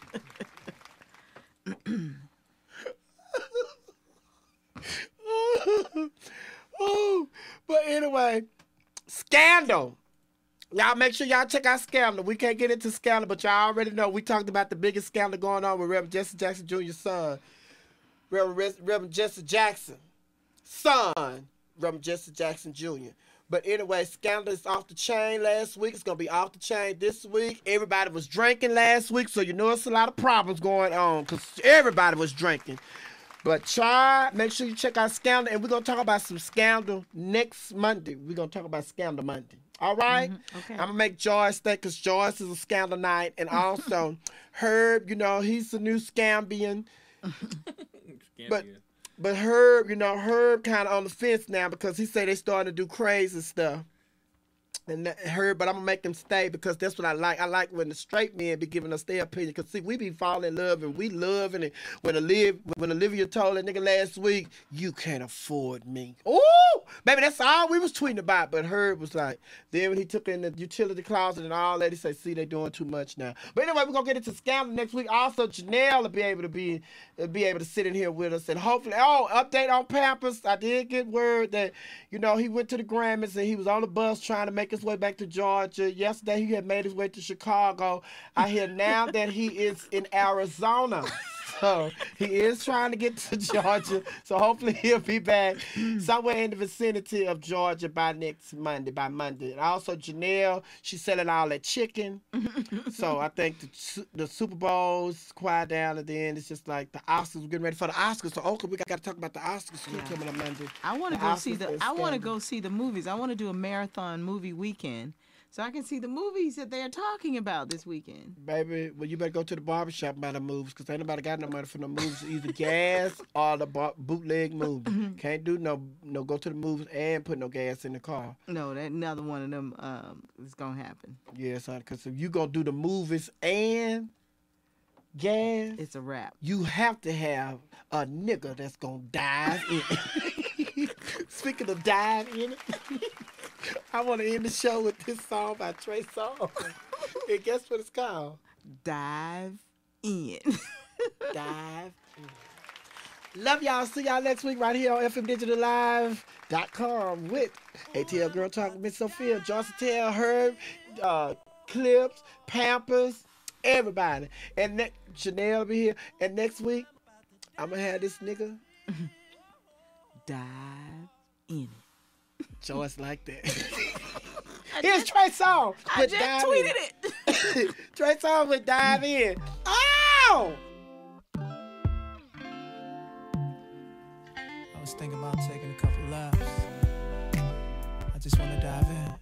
Speaker 1: Oh, but anyway, Scandal. Y'all make sure y'all check out Scandal. We can't get into Scandal, but y'all already know we talked about the biggest scandal going on with Reverend Jesse Jackson Jr.'s son. Reverend Jesse Jackson. Son, Reverend Jesse Jackson Jr. But anyway, Scandal is off the chain last week. It's going to be off the chain this week. Everybody was drinking last week, so you know it's a lot of problems going on because everybody was drinking. But make sure you check out Scandal, and we're going to talk about some Scandal next Monday. We're going to talk about Scandal Monday. All right?
Speaker 3: Mm-hmm. Okay.
Speaker 1: I'm going to make Joyce think because Joyce is a Scandal night. And also, Herb, he's the new Scambian. But Herb, Herb kind of on the fence now because he said they starting to do crazy stuff. And Herb, but I'm going to make them stay because that's what I like. I like when the straight men be giving us their opinion. Because, see, we be falling in love and we loving it. When Olivia told that nigga last week, you can't afford me. Ooh, baby, that's all we was tweeting about. But Herb was like, then when he took in the utility closet and all that, he said, see, they doing too much now. But anyway, we're going to get into Scandal next week. Also, Janelle will be able to sit in here with us. And hopefully, update on Pampers. I did get word that, he went to the Grammys and he was on the bus trying to make his way back to Georgia. Yesterday, he had made his way to Chicago. I hear now that he is in Arizona. So he is trying to get to Georgia. So hopefully he'll be back somewhere in the vicinity of Georgia by Monday. And also Janelle, she's selling all that chicken. So I think the Super Bowl's quiet down at the end. It's just like the Oscars. We're getting ready for the Oscars. So okay, we got to talk about the Oscars coming on Monday.
Speaker 3: I want to go see the movies. I want to do a marathon movie weekend so I can see the movies that they're talking about this weekend.
Speaker 1: Baby, well, you better go to the barbershop and buy the movies because ain't nobody got no money for no movies. Either gas or the bootleg movie. Can't do no go to the movies and put no gas in the car.
Speaker 3: No, that another one of them is going to happen.
Speaker 1: Yes, because if you going to do the movies and gas,
Speaker 3: it's a wrap.
Speaker 1: You have to have a nigga that's going to dive in it. Speaking of dive in it, I want to end the show with this song by Trey Songz. And guess what it's called?
Speaker 3: Dive in.
Speaker 1: Dive in. Love y'all. See y'all next week right here on fmdigitallive.com with ATL Girl Talk with Miss Sophia, Johnson Tell, Herb, Clips, Pampers, everybody. And Janelle will be here. And next week, I'm going to have this nigga
Speaker 3: dive in it.
Speaker 1: Joyce like that. Here's Trey Songz.
Speaker 3: I just tweeted it.
Speaker 1: Trey Songz would dive in. Ow!
Speaker 4: I was thinking about taking a couple laps. I just want to dive in.